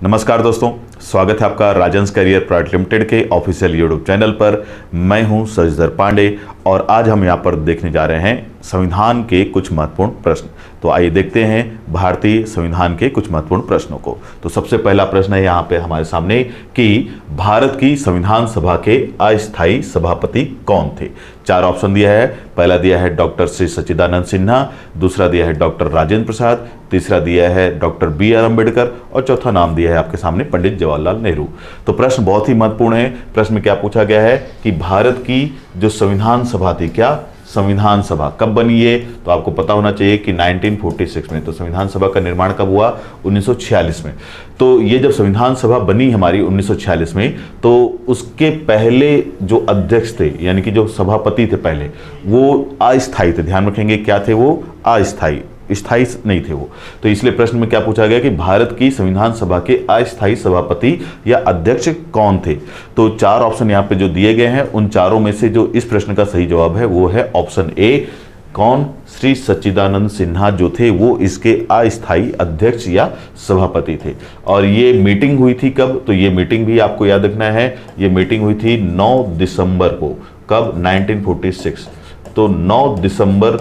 नमस्कार दोस्तों, स्वागत है आपका राजंस करियर प्राइवेट लिमिटेड के ऑफिशियल यूट्यूब चैनल पर। मैं हूं शशिधर पांडे और आज हम यहां पर देखने जा रहे हैं संविधान के कुछ महत्वपूर्ण प्रश्न। तो आइए देखते हैं भारतीय संविधान के कुछ महत्वपूर्ण प्रश्नों को। तो सबसे पहला प्रश्न है यहाँ पे हमारे सामने कि भारत की संविधान सभा के अस्थायी सभापति कौन थे। चार ऑप्शन दिया है। पहला दिया है डॉक्टर श्री सच्चिदानंद सिन्हा, दूसरा दिया है डॉक्टर राजेंद्र प्रसाद, तीसरा दिया है डॉक्टर B.R. अम्बेडकर और चौथा नाम दिया है आपके सामने पंडित जवाहरलाल नेहरू। तो प्रश्न बहुत ही महत्वपूर्ण है। प्रश्न में क्या पूछा गया है कि भारत की जो संविधान सभा थी, क्या संविधान सभा कब बनी है, तो आपको पता होना चाहिए कि 1946 में। तो संविधान सभा का निर्माण कब हुआ? 1946 में। तो ये जब संविधान सभा बनी हमारी 1946 में, तो उसके पहले जो अध्यक्ष थे यानी कि जो सभापति थे पहले, वो अस्थायी थे। ध्यान रखेंगे क्या थे वो? अस्थायी, स्थायी नहीं थे वो। तो इसलिए प्रश्न में क्या पूछा गया कि भारत की संविधान सभा के अस्थायी सभापति या अध्यक्ष कौन थे। तो चार ऑप्शन यहाँ पे जो दिए गए हैं, उन चारों में से जो इस प्रश्न का सही जवाब है वो है ऑप्शन ए। कौन? श्री सच्चिदानंद सिन्हा जो थे वो इसके अस्थायी अध्यक्ष या सभापति थे। और ये मीटिंग हुई थी कब? तो ये मीटिंग भी आपको याद रखना है। ये मीटिंग हुई थी 9 दिसंबर को। कब? 1946। तो 9 दिसंबर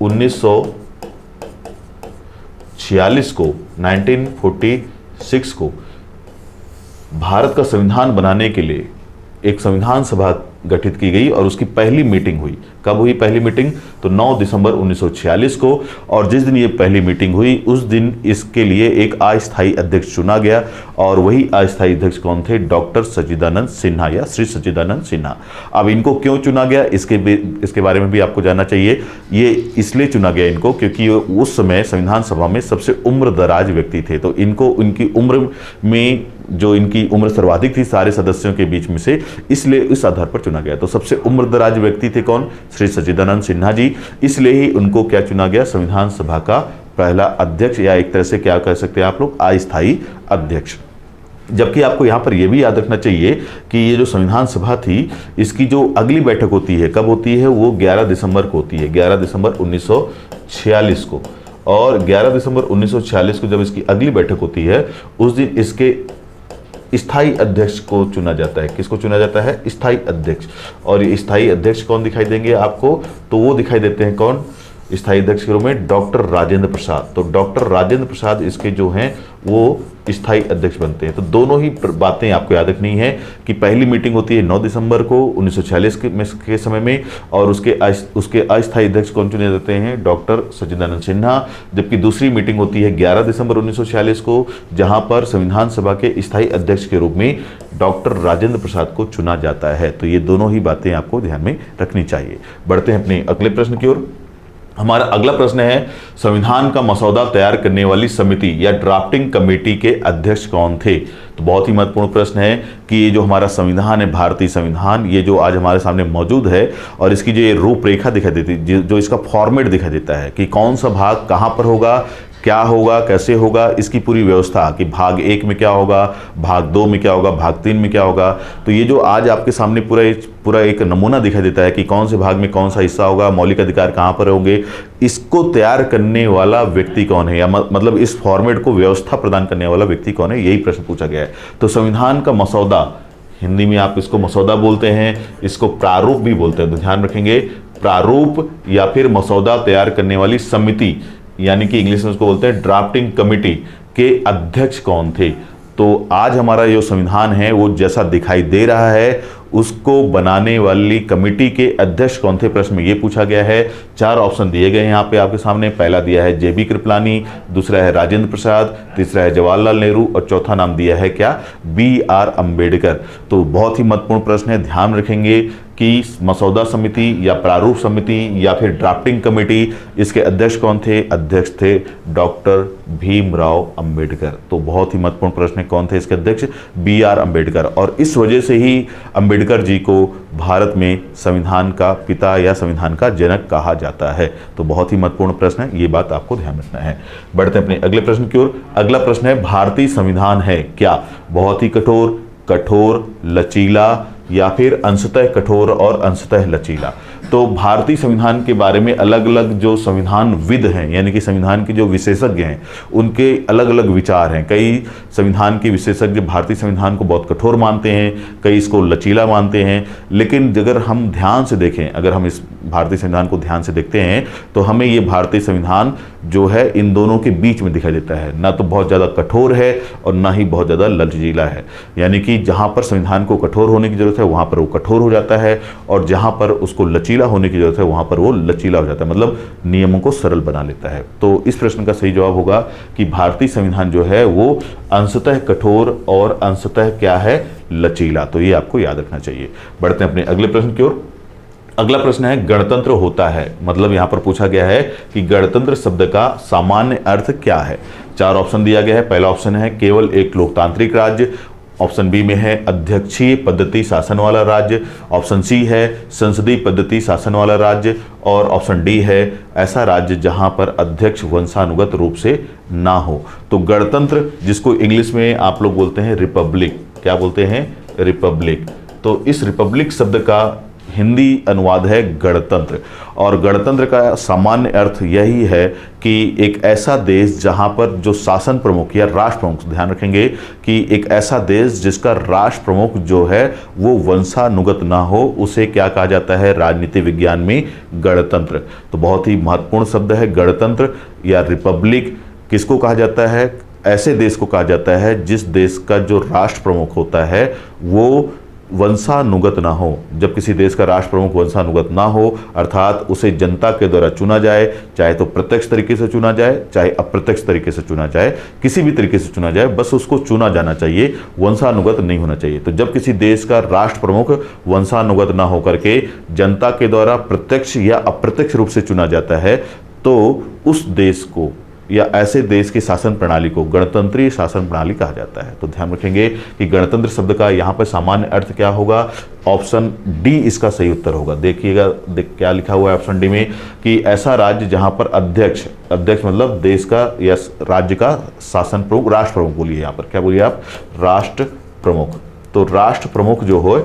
1946 को, 1946 को भारत का संविधान बनाने के लिए एक संविधान सभा गठित की गई और उसकी पहली मीटिंग हुई। कब हुई पहली मीटिंग? तो 9 दिसंबर 1946 को। और जिस दिन ये पहली मीटिंग हुई उस दिन इसके लिए एक अस्थायी अध्यक्ष चुना गया और वही अस्थायी अध्यक्ष कौन थे? डॉक्टर सच्चिदानंद सिन्हा या श्री सच्चिदानंद सिन्हा। अब इनको क्यों चुना गया इसके बारे में भी आपको जानना चाहिए। ये इसलिए चुना गया इनको क्योंकि उस समय संविधान सभा में सबसे उम्रदराज व्यक्ति थे। तो इनको उनकी उम्र में जो इनकी उम्र सर्वाधिक थी सारे सदस्यों के बीच में से, इसलिए इस आधार पर चुना गया। तो सबसे उम्रदराज व्यक्ति थे कौन? श्री सच्चिदानंद सिन्हा जी। इसलिए ही उनको क्या चुना गया? संविधान सभा का पहला अध्यक्ष या एक तरह से क्या कह सकते हैं आप लोग, अस्थायी अध्यक्ष। जबकि आपको यहाँ पर यह भी याद रखना चाहिए कि ये जो संविधान सभा थी इसकी जो अगली बैठक होती है, कब होती है? वो 11 दिसंबर को होती है, 11 दिसंबर 1946 को। और 11 दिसंबर 1946 को जब इसकी अगली बैठक होती है उस दिन इसके स्थायी अध्यक्ष को चुना जाता है। किसको चुना जाता है? स्थायी अध्यक्ष। और ये स्थायी अध्यक्ष कौन दिखाई देंगे आपको? तो वो दिखाई देते हैं कौन स्थायी अध्यक्ष के रूप में? डॉक्टर राजेंद्र प्रसाद। तो डॉक्टर राजेंद्र प्रसाद इसके जो हैं वो स्थायी अध्यक्ष बनते हैं। तो दोनों ही बातें आपको याद रखनी है कि पहली मीटिंग होती है 9 दिसंबर को 1946 के समय में और उसके अस्थायी अध्यक्ष कौन चुने जाते हैं? डॉक्टर सच्चिदानंद सिन्हा। जबकि दूसरी मीटिंग होती है 11 दिसंबर 1946 को, जहां पर संविधान सभा के स्थायी अध्यक्ष के रूप में डॉक्टर राजेंद्र प्रसाद को चुना जाता है। तो ये दोनों ही बातें आपको ध्यान में रखनी चाहिए। बढ़ते हैं अपने अगले प्रश्न की ओर। हमारा अगला प्रश्न है संविधान का मसौदा तैयार करने वाली समिति या ड्राफ्टिंग कमेटी के अध्यक्ष कौन थे। तो बहुत ही महत्वपूर्ण प्रश्न है कि ये जो हमारा संविधान है, भारतीय संविधान, ये जो आज हमारे सामने मौजूद है और इसकी जो ये रूपरेखा दिखाई देती है, जो इसका फॉर्मेट दिखाई देता है कि कौन सा भाग कहाँ पर होगा, क्या होगा, कैसे होगा, इसकी पूरी व्यवस्था कि भाग 1 में क्या होगा, भाग 2 में क्या होगा, भाग 3 में क्या होगा। तो ये जो आज आपके सामने पूरा एक नमूना दिखाई देता है कि कौन से भाग में कौन सा हिस्सा होगा, मौलिक अधिकार कहाँ पर होंगे, इसको तैयार करने वाला व्यक्ति कौन है, या मतलब इस फॉर्मेट को व्यवस्था प्रदान करने वाला व्यक्ति कौन है, यही प्रश्न पूछा गया है। तो संविधान का मसौदा, हिंदी में आप इसको मसौदा बोलते हैं, इसको प्रारूप भी बोलते हैं। तो ध्यान रखेंगे, प्रारूप या फिर मसौदा तैयार करने वाली समिति यानी कि इंग्लिश में उसको बोलते हैं ड्राफ्टिंग कमेटी के अध्यक्ष कौन थे। तो आज हमारा जो संविधान है वो जैसा दिखाई दे रहा है उसको बनाने वाली कमेटी के अध्यक्ष कौन थे, प्रश्न में ये पूछा गया है। चार ऑप्शन दिए गए हैं यहाँ पे आपके सामने। पहला दिया है JB कृपलानी, दूसरा है राजेंद्र प्रसाद, तीसरा है जवाहरलाल नेहरू और चौथा नाम दिया है क्या? B.R. अम्बेडकर। तो बहुत ही महत्वपूर्ण प्रश्न है, ध्यान रखेंगे कि मसौदा समिति या प्रारूप समिति या फिर ड्राफ्टिंग कमेटी, इसके अध्यक्ष कौन थे? अध्यक्ष थे डॉक्टर भीमराव अम्बेडकर। तो बहुत ही महत्वपूर्ण प्रश्न है, कौन थे इसके अध्यक्ष? B.R. अम्बेडकर। और इस वजह से ही अम्बेडकर जी को भारत में संविधान का पिता या संविधान का जनक कहा जाता है। तो बहुत ही महत्वपूर्ण प्रश्न है, ये बात आपको ध्यान रखना है। बढ़ते हैं अपने अगले प्रश्न की ओर। अगला प्रश्न है भारतीय संविधान है क्या? बहुत ही कठोर, लचीला या फिर अंशतः कठोर और अंशतः लचीला। तो भारतीय संविधान के बारे में अलग अलग जो संविधानविद हैं, यानी कि संविधान के जो विशेषज्ञ हैं, उनके अलग अलग विचार हैं। कई संविधान के विशेषज्ञ भारतीय संविधान को बहुत कठोर मानते हैं, कई इसको लचीला मानते हैं। लेकिन अगर हम ध्यान से देखें, अगर हम इस भारतीय संविधान को ध्यान से देखते हैं तो हमें ये भारतीय संविधान जो है इन दोनों के बीच में दिखाई देता है। ना तो बहुत ज़्यादा कठोर है और ना ही बहुत ज़्यादा लचीला है। यानी कि जहाँ पर संविधान को कठोर होने की जरूरत है वहाँ पर वो कठोर हो जाता है, और जहाँ पर उसको लचीला होने की जरूरत है वहाँ पर वो लचीला हो जाता है, मतलब नियमों को सरल बना लेता है। तो इस प्रश्न का सही जवाब होगा कि भारतीय संविधान जो है वो अंशतः कठोर और अंशतः क्या है, लचीला। तो ये आपको याद रखना चाहिए। बढ़ते हैं अपने अगले प्रश्न की ओर। अगला प्रश्न है गणतंत्र होता है, मतलब यहां पर पूछा गया है कि गणतंत्र शब्द का सामान्य अर्थ क्या है। 4 ऑप्शन दिया गया है। पहला ऑप्शन है केवल एक लोकतांत्रिक राज्य, ऑप्शन बी में है अध्यक्षीय पद्धति शासन वाला राज्य, ऑप्शन सी है संसदीय पद्धति शासन वाला राज्य, और ऑप्शन डी है ऐसा राज्य जहां पर अध्यक्ष वंशानुगत रूप से ना हो। तो गणतंत्र, जिसको इंग्लिश में आप लोग बोलते हैं रिपब्लिक, क्या बोलते हैं, रिपब्लिक। तो इस रिपब्लिक शब्द का हिंदी अनुवाद है गणतंत्र, और गणतंत्र का सामान्य अर्थ यही है कि एक ऐसा देश जहां पर जो शासन प्रमुख या राष्ट्र प्रमुख, ध्यान रखेंगे कि एक ऐसा देश जिसका राष्ट्र प्रमुख जो है वो वंशानुगत ना हो, उसे क्या कहा जाता है राजनीति विज्ञान में, गणतंत्र। तो बहुत ही महत्वपूर्ण शब्द है गणतंत्र या रिपब्लिक। किसको कहा जाता है, ऐसे देश को कहा जाता है जिस देश का जो राष्ट्र प्रमुख होता है वो वंशानुगत ना हो। जब किसी देश का राष्ट्र प्रमुख वंशानुगत ना हो, अर्थात उसे जनता के द्वारा चुना जाए, चाहे तो प्रत्यक्ष तरीके से चुना जाए चाहे अप्रत्यक्ष तरीके से चुना जाए, किसी भी तरीके से चुना जाए, बस उसको चुना जाना चाहिए, वंशानुगत नहीं होना चाहिए। तो जब किसी देश का राष्ट्र प्रमुख वंशानुगत ना होकर के जनता के द्वारा प्रत्यक्ष या अप्रत्यक्ष रूप से चुना जाता है तो उस देश को या ऐसे देश की शासन प्रणाली को गणतंत्रीय शासन प्रणाली कहा जाता है। तो ध्यान रखेंगे कि गणतंत्र शब्द का यहाँ पर सामान्य अर्थ क्या होगा, ऑप्शन डी इसका सही उत्तर होगा। देखिएगा क्या लिखा हुआ है ऑप्शन डी में कि ऐसा राज्य जहाँ पर अध्यक्ष मतलब देश का या राज्य का शासन प्रमुख, राष्ट्र प्रमुख बोलिए, यहाँ पर क्या बोलिए आप, राष्ट्र प्रमुख। तो राष्ट्र प्रमुख जो हो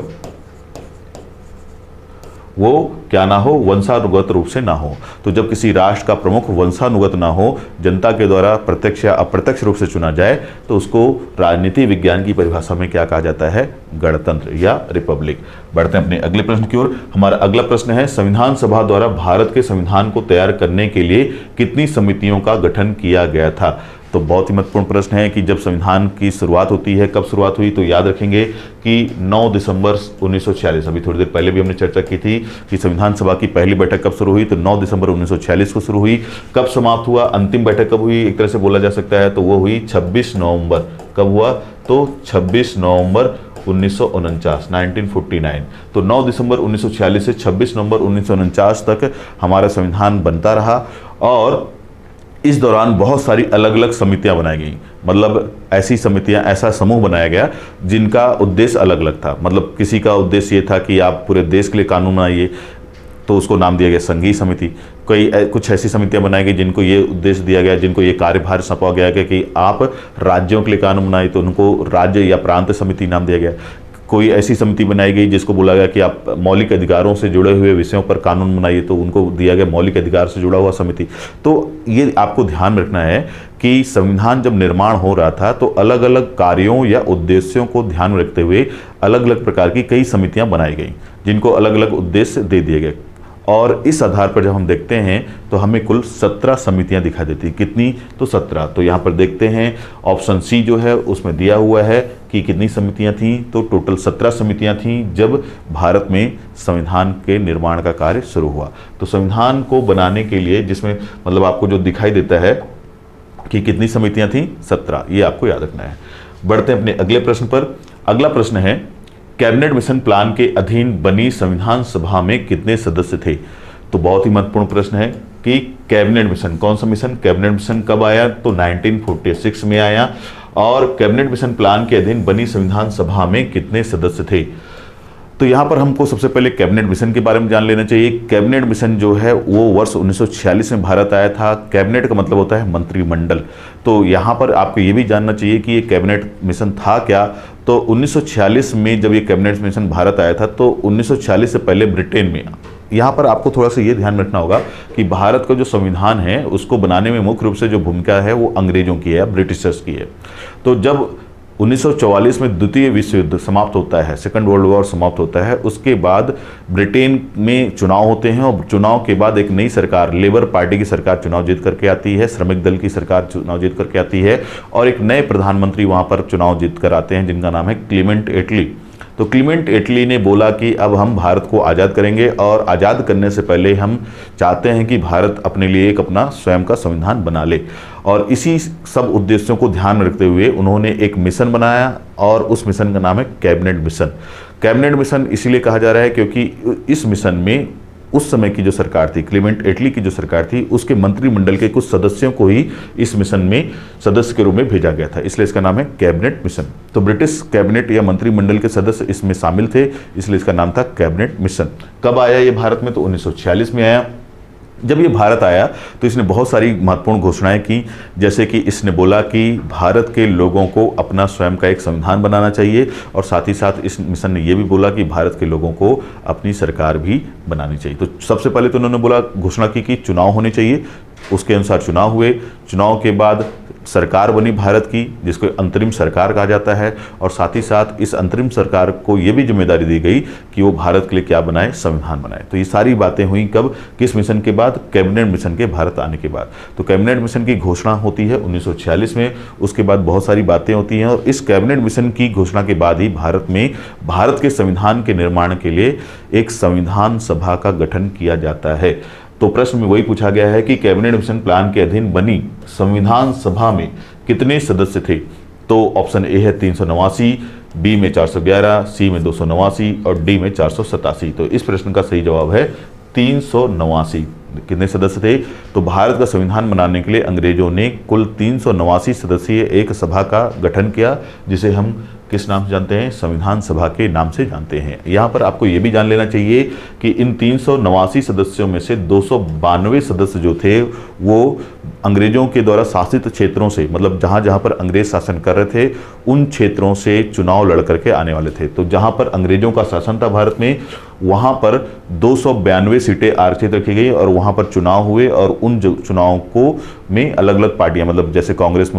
वो क्या ना हो, वंशानुगत रूप से ना हो। तो जब किसी राष्ट्र का प्रमुख वंशानुगत ना हो, जनता के द्वारा प्रत्यक्ष या अप्रत्यक्ष रूप से चुना जाए, तो उसको राजनीति विज्ञान की परिभाषा में क्या कहा जाता है, गणतंत्र या रिपब्लिक। बढ़ते हैं अपने अगले प्रश्न की ओर। हमारा अगला प्रश्न है संविधान सभा द्वारा भारत के संविधान को तैयार करने के लिए कितनी समितियों का गठन किया गया था। तो बहुत ही महत्वपूर्ण प्रश्न है कि जब संविधान की शुरुआत होती है, कब शुरुआत हुई, तो याद रखेंगे कि 9 दिसंबर 1946, अभी थोड़ी देर पहले भी हमने चर्चा की थी कि संविधान सभा की पहली बैठक कब शुरू हुई, तो 9 दिसंबर 1946 को शुरू हुई। कब समाप्त हुआ, अंतिम बैठक कब हुई, एक तरह से बोला जा सकता है, तो वो हुई 26 नवंबर। कब हुआ, तो 26 नवंबर 1949। तो 9 दिसंबर 1946 से 26 नवंबर 1949 तक हमारा संविधान बनता रहा, और इस दौरान बहुत सारी अलग अलग समितियां बनाई गई। मतलब ऐसी समितियां, ऐसा समूह बनाया गया जिनका उद्देश्य अलग अलग था। मतलब किसी का उद्देश्य ये था कि आप पूरे देश के लिए कानून बनाइए, तो उसको नाम दिया गया संघीय समिति। कुछ ऐसी समितियां बनाई गई जिनको ये उद्देश्य दिया गया, जिनको ये कार्यभार सौंपा गया कि आप राज्यों के लिए कानून बनाइए, तो उनको राज्य या प्रांत समिति नाम दिया गया। कोई ऐसी समिति बनाई गई जिसको बोला गया कि आप मौलिक अधिकारों से जुड़े हुए विषयों पर कानून बनाइए, तो उनको दिया गया मौलिक अधिकार से जुड़ा हुआ समिति। तो ये आपको ध्यान रखना है कि संविधान जब निर्माण हो रहा था तो अलग अलग कार्यों या उद्देश्यों को ध्यान में रखते हुए अलग अलग प्रकार की कई समितियां बनाई गई जिनको अलग अलग उद्देश्य दे दिए गए। और इस आधार पर जब हम देखते हैं तो हमें कुल 17 समितियां दिखाई देती हैं। कितनी, तो 17। तो यहाँ पर देखते हैं ऑप्शन सी जो है उसमें दिया हुआ है कि कितनी समितियां थीं, तो टोटल 17 समितियां थीं जब भारत में संविधान के निर्माण का कार्य शुरू हुआ। तो संविधान को बनाने के लिए जिसमें मतलब आपको जो दिखाई देता है कि कितनी समितियां थीं, 17, ये आपको याद रखना है। बढ़ते हैं अपने अगले प्रश्न पर। अगला प्रश्न है कैबिनेट मिशन प्लान के अधीन बनी संविधान सभा में कितने सदस्य थे। तो बहुत ही महत्वपूर्ण प्रश्न है कि कैबिनेट मिशन, कौन सा मिशन, कैबिनेट मिशन कब आया, तो 1946 में आया। और कैबिनेट मिशन प्लान के अधीन बनी संविधान सभा में कितने सदस्य थे। तो यहाँ पर हमको सबसे पहले कैबिनेट मिशन के बारे में जान लेना चाहिए। कैबिनेट मिशन जो है वो वर्ष 1946 में भारत आया था। कैबिनेट का मतलब होता है मंत्रिमंडल। तो यहाँ पर आपको ये भी जानना चाहिए कि ये कैबिनेट मिशन था क्या। तो 1946 में जब ये कैबिनेट मिशन भारत आया था तो 1946 से पहले ब्रिटेन में यहाँ पर आपको थोड़ा सा ये ध्यान में रखना होगा कि भारत का जो संविधान है उसको बनाने में मुख्य रूप से जो भूमिका है वो अंग्रेजों की है, ब्रिटिशर्स की है। तो जब 1944 में द्वितीय विश्व युद्ध समाप्त होता है, सेकंड वर्ल्ड वॉर समाप्त होता है, उसके बाद ब्रिटेन में चुनाव होते हैं और चुनाव के बाद एक नई सरकार, लेबर पार्टी की सरकार चुनाव जीत करके आती है, श्रमिक दल की सरकार चुनाव जीत करके आती है और एक नए प्रधानमंत्री वहाँ पर चुनाव जीत कर आते हैं जिनका नाम है क्लीमेंट एटली। तो क्लीमेंट एटली ने बोला कि अब हम भारत को आज़ाद करेंगे और आज़ाद करने से पहले हम चाहते हैं कि भारत अपने लिए एक अपना स्वयं का संविधान बना ले। और इसी सब उद्देश्यों को ध्यान में रखते हुए उन्होंने एक मिशन बनाया और उस मिशन का नाम है कैबिनेट मिशन। कैबिनेट मिशन इसीलिए कहा जा रहा है क्योंकि इस मिशन में उस समय की जो सरकार थी, क्लीमेंट एटली की जो सरकार थी, उसके मंत्रिमंडल के कुछ सदस्यों को ही इस मिशन में सदस्य के रूप में भेजा गया था, इसलिए इसका नाम है कैबिनेट मिशन। तो ब्रिटिश कैबिनेट या मंत्रिमंडल के सदस्य इसमें शामिल थे, इसलिए इसका नाम था कैबिनेट मिशन। कब आया ये भारत में? तो 1946 में आया। जब ये भारत आया तो इसने बहुत सारी महत्वपूर्ण घोषणाएं की, जैसे कि इसने बोला कि भारत के लोगों को अपना स्वयं का एक संविधान बनाना चाहिए और साथ ही साथ इस मिशन ने ये भी बोला कि भारत के लोगों को अपनी सरकार भी बनानी चाहिए। तो सबसे पहले तो उन्होंने बोला, घोषणा की कि चुनाव होने चाहिए, उसके अनुसार चुनाव हुए। चुनाव के बाद सरकार बनी भारत की, जिसको अंतरिम सरकार कहा जाता है, और साथ ही साथ इस अंतरिम सरकार को ये भी जिम्मेदारी दी गई कि वो भारत के लिए क्या बनाए, संविधान बनाए। तो ये सारी बातें हुई कब? किस मिशन के बाद? कैबिनेट मिशन के भारत आने के बाद। तो कैबिनेट मिशन की घोषणा होती है 1946 में, उसके बाद बहुत सारी बातें होती हैं और इस कैबिनेट मिशन की घोषणा के बाद ही भारत में भारत के संविधान के निर्माण के लिए एक संविधान सभा का गठन किया जाता है। तो प्रश्न में वही पूछा गया है कि कैबिनेट मिशन प्लान के अधीन बनी संविधान सभा में कितने सदस्य थे? तो ऑप्शन ए है 389, बी में 411, सी में 289 और डी में 487। तो इस प्रश्न का सही जवाब है 389। कितने सदस्य थे? तो भारत का संविधान बनाने के लिए अंग्रेजों ने कुल 389 सदस्यीय एक सभा का गठन किया, जिसे हम किस नाम से जानते हैं? संविधान सभा के नाम से जानते हैं। यहाँ पर आपको ये भी जान लेना चाहिए कि इन 389 सदस्यों में से 292 सदस्य जो थे वो अंग्रेजों के द्वारा शासित क्षेत्रों से, मतलब जहाँ जहाँ पर अंग्रेज शासन कर रहे थे उन क्षेत्रों से चुनाव लड़ करके आने वाले थे। तो जहाँ पर अंग्रेजों का शासन था भारत में, वहाँ पर 292 सीटें आरक्षित रखी गई और वहाँ पर चुनाव हुए और उन चुनाव को में अलग अलग पार्टियां, मतलब जैसे कांग्रेस,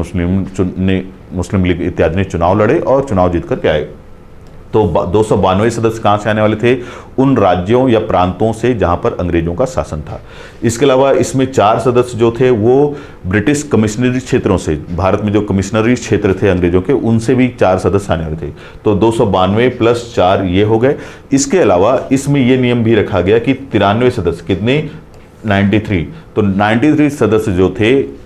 मुस्लिम लीग इत्यादि ने चुनाव लड़े और चुनाव जीत करके आए। तो 292 सदस्य कहाँ से आने वाले थे? उन राज्यों या प्रांतों से जहाँ पर अंग्रेजों का शासन था। इसके अलावा इसमें 4 सदस्य जो थे वो ब्रिटिश कमिश्नरी क्षेत्रों से, भारत में जो कमिश्नरी क्षेत्र थे अंग्रेजों के, उनसे भी 4 सदस्य आने वाले थे। तो 292 + 4 ये हो गए। इसके अलावा इसमें ये नियम भी रखा गया कि 93 सदस्य, कितने? 93। तो 93 सदस्य जो थे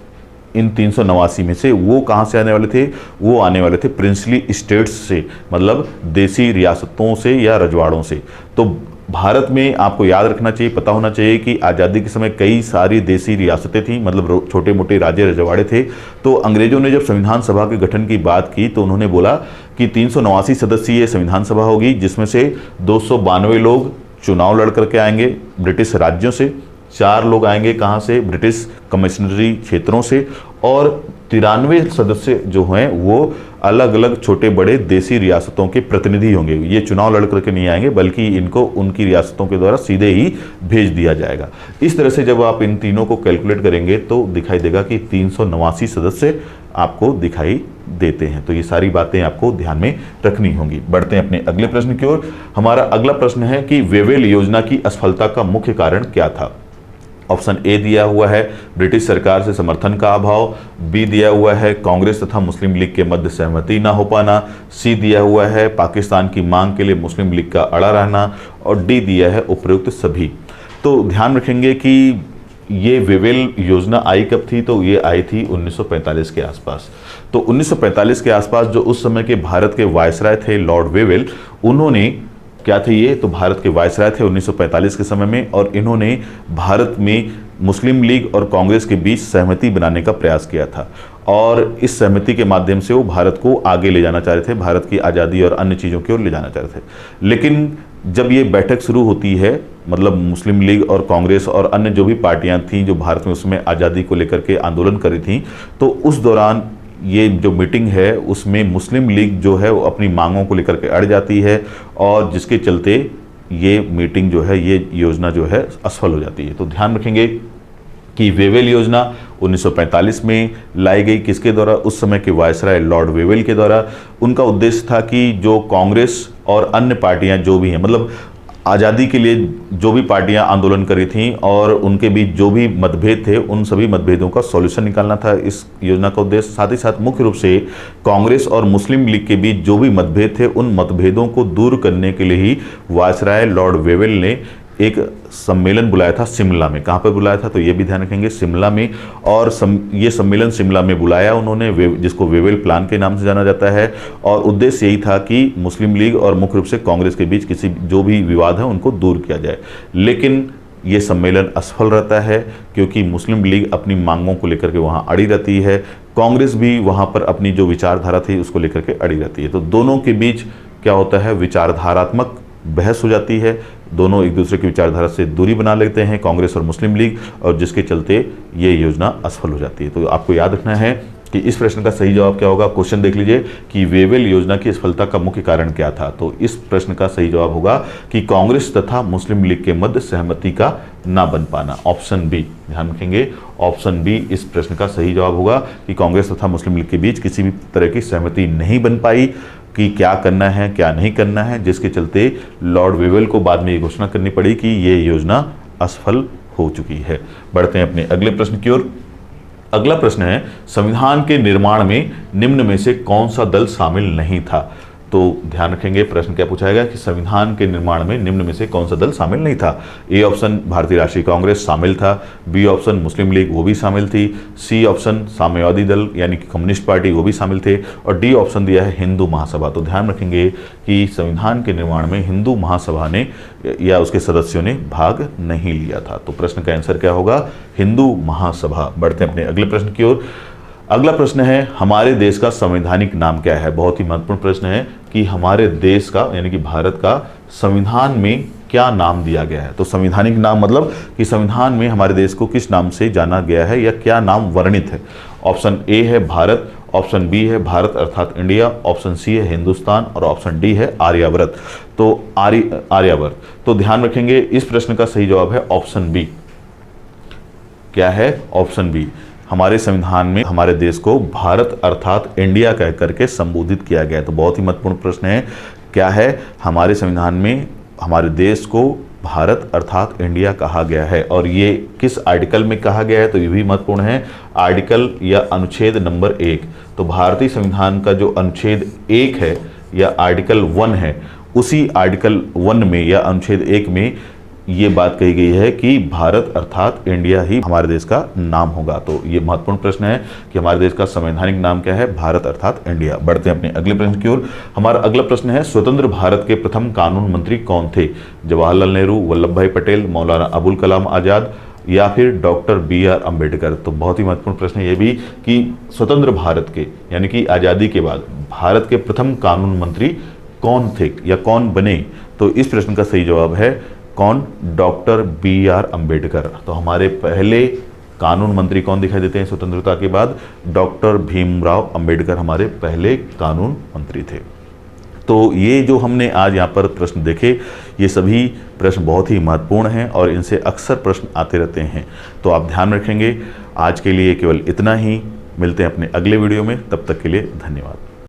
इन 389 में से, वो कहाँ से आने वाले थे? वो आने वाले थे प्रिंसली स्टेट्स से, मतलब देसी रियासतों से या रजवाड़ों से। तो भारत में आपको याद रखना चाहिए, पता होना चाहिए कि आज़ादी के समय कई सारी देसी रियासतें थीं, मतलब छोटे मोटे राज्य रजवाड़े थे। तो अंग्रेजों ने जब संविधान सभा के गठन की बात की तो उन्होंने बोला कि 389 सदस्यीय संविधान सभा होगी, जिसमें से 292 लोग चुनाव लड़ करके आएंगे ब्रिटिश राज्यों से, 4 लोग आएंगे कहाँ से? ब्रिटिश कमिश्नरी क्षेत्रों से, और 93 सदस्य जो हैं वो अलग अलग छोटे बड़े देसी रियासतों के प्रतिनिधि होंगे। ये चुनाव लड़ करके नहीं आएंगे, बल्कि इनको उनकी रियासतों के द्वारा सीधे ही भेज दिया जाएगा। इस तरह से जब आप इन तीनों को कैलकुलेट करेंगे तो दिखाई देगा कि 389 सदस्य आपको दिखाई देते हैं। तो ये सारी बातें आपको ध्यान में रखनी होंगी। बढ़ते हैं अपने अगले प्रश्न की ओर। हमारा अगला प्रश्न है कि वेवेल योजना की असफलता का मुख्य कारण क्या था? ऑप्शन ए दिया हुआ है ब्रिटिश सरकार से समर्थन का अभाव, बी दिया हुआ है कांग्रेस तथा मुस्लिम लीग के मध्य सहमति ना हो पाना, सी दिया हुआ है पाकिस्तान की मांग के लिए मुस्लिम लीग का अड़ा रहना, और डी दिया है उपरोक्त सभी। तो ध्यान रखेंगे कि ये वेवेल योजना आई कब थी? तो ये आई थी 1945 के आसपास। तो 1945 के आसपास जो उस समय के भारत के वायसराय थे लॉर्ड वेवेल, उन्होंने क्या थे ये? तो भारत के वायसराय थे 1945 के समय में, और इन्होंने भारत में मुस्लिम लीग और कांग्रेस के बीच सहमति बनाने का प्रयास किया था, और इस सहमति के माध्यम से वो भारत को आगे ले जाना चाह रहे थे, भारत की आज़ादी और अन्य चीज़ों की ओर ले जाना चाह रहे थे। लेकिन जब ये बैठक शुरू होती है, मतलब मुस्लिम लीग और कांग्रेस और अन्य जो भी पार्टियां थीं जो भारत में उसमें आज़ादी को लेकर के आंदोलन कर रही थीं, तो उस दौरान ये जो मीटिंग है उसमें मुस्लिम लीग जो है वो अपनी मांगों को लेकर के अड़ जाती है, और जिसके चलते ये मीटिंग जो है, ये योजना जो है असफल हो जाती है। तो ध्यान रखेंगे कि वेवेल योजना 1945 में लाई गई, किसके द्वारा? उस समय के वायसराय लॉर्ड वेवेल के द्वारा। उनका उद्देश्य था कि जो कांग्रेस और अन्य पार्टियां जो भी हैं, मतलब आज़ादी के लिए जो भी पार्टियां आंदोलन करी थीं और उनके बीच जो भी मतभेद थे, उन सभी मतभेदों का सॉल्यूशन निकालना था इस योजना का उद्देश्य। साथ ही साथ मुख्य रूप से कांग्रेस और मुस्लिम लीग के बीच जो भी मतभेद थे, उन मतभेदों को दूर करने के लिए ही वायसराय लॉर्ड वेवेल ने एक सम्मेलन बुलाया था शिमला में। कहाँ पर बुलाया था? तो ये भी ध्यान रखेंगे, शिमला में। और ये सम्मेलन शिमला में बुलाया उन्होंने, जिसको वेवेल प्लान के नाम से जाना जाता है। और उद्देश्य यही था कि मुस्लिम लीग और मुख्य रूप से कांग्रेस के बीच किसी जो भी विवाद है उनको दूर किया जाए। लेकिन ये सम्मेलन असफल रहता है, क्योंकि मुस्लिम लीग अपनी मांगों को लेकर के वहाँ अड़ी रहती है, कांग्रेस भी वहाँ पर अपनी जो विचारधारा थी उसको लेकर के अड़ी रहती है। तो दोनों के बीच क्या होता है? विचारधारात्मक बहस हो जाती है। दोनों एक दूसरे की विचारधारा से दूरी बना लेते हैं, कांग्रेस और मुस्लिम लीग, और जिसके चलते ये योजना असफल हो जाती है। तो आपको याद रखना है कि इस प्रश्न का सही जवाब क्या होगा। क्वेश्चन देख लीजिए कि वेवेल योजना की असफलता का मुख्य कारण क्या था। तो इस प्रश्न का सही जवाब होगा कि कांग्रेस तथा मुस्लिम लीग के मध्य सहमति का ना बन पाना। ऑप्शन बी, ध्यान रखेंगे, ऑप्शन बी इस प्रश्न का सही जवाब होगा कि कांग्रेस तथा मुस्लिम लीग के बीच किसी भी तरह की सहमति नहीं बन पाई कि क्या करना है क्या नहीं करना है, जिसके चलते लॉर्ड वेवेल को बाद में ये घोषणा करनी पड़ी कि ये योजना असफल हो चुकी है। बढ़ते हैं अपने अगले प्रश्न की ओर। अगला प्रश्न है, संविधान के निर्माण में निम्न में से कौन सा दल शामिल नहीं था। तो ध्यान रखेंगे, प्रश्न क्या पूछाएगा कि संविधान के निर्माण में निम्न में से कौन सा दल शामिल नहीं था। ए ऑप्शन भारतीय राष्ट्रीय कांग्रेस शामिल था, बी ऑप्शन मुस्लिम लीग वो भी शामिल थी, सी ऑप्शन साम्यवादी दल यानी कि कम्युनिस्ट पार्टी वो भी शामिल थे, और डी ऑप्शन दिया है हिंदू महासभा। तो ध्यान रखेंगे कि संविधान के निर्माण में हिंदू महासभा ने या उसके सदस्यों ने भाग नहीं लिया था। तो प्रश्न का आंसर क्या होगा? हिंदू महासभा। बढ़ते हैं अपने अगले प्रश्न की ओर। अगला प्रश्न है, हमारे देश का संवैधानिक नाम क्या है। बहुत ही महत्वपूर्ण प्रश्न है कि हमारे देश का यानी कि भारत का संविधान में क्या नाम दिया गया है। तो संवैधानिक नाम मतलब कि संविधान में हमारे देश को किस नाम से जाना गया है या क्या नाम वर्णित है। ऑप्शन ए है भारत, ऑप्शन बी है भारत अर्थात इंडिया, ऑप्शन सी है हिंदुस्तान, और ऑप्शन डी है आर्यावर्त। तो आर्यावर्त। तो ध्यान रखेंगे इस प्रश्न का सही जवाब है ऑप्शन बी। क्या है? Option B. हमारे संविधान में हमारे देश को भारत अर्थात इंडिया कह करके संबोधित किया गया है। तो बहुत ही महत्वपूर्ण प्रश्न है, क्या है? हमारे संविधान में हमारे देश को भारत अर्थात इंडिया कहा गया है, और ये किस आर्टिकल में कहा गया है? तो ये भी महत्वपूर्ण है, आर्टिकल या अनुच्छेद नंबर 1। तो भारतीय संविधान का जो अनुच्छेद 1 है या आर्टिकल 1 है, उसी आर्टिकल 1 में या अनुच्छेद 1 में ये बात कही गई है कि भारत अर्थात इंडिया ही हमारे देश का नाम होगा। तो ये महत्वपूर्ण प्रश्न है कि हमारे देश का संवैधानिक नाम क्या है? भारत अर्थात इंडिया। बढ़ते हैं अपने अगले प्रश्न की ओर। हमारा अगला प्रश्न है, स्वतंत्र भारत के प्रथम कानून मंत्री कौन थे। जवाहरलाल नेहरू, वल्लभ भाई पटेल, मौलाना अबुल कलाम आजाद या फिर डॉक्टर BR अम्बेडकर। तो बहुत ही महत्वपूर्ण प्रश्न है ये भी कि स्वतंत्र भारत के यानी कि आज़ादी के बाद भारत के प्रथम कानून मंत्री कौन थे या कौन बने। तो इस प्रश्न का सही जवाब है कौन? Doctor BR Ambedkar. तो हमारे पहले कानून मंत्री कौन दिखाई देते हैं स्वतंत्रता के बाद? डॉक्टर भीमराव अम्बेडकर हमारे पहले कानून मंत्री थे। तो ये जो हमने आज यहाँ पर प्रश्न देखे, ये सभी प्रश्न बहुत ही महत्वपूर्ण हैं और इनसे अक्सर प्रश्न आते रहते हैं। तो आप ध्यान रखेंगे। आज के लिए केवल इतना ही, मिलते हैं अपने अगले वीडियो में, तब तक के लिए धन्यवाद।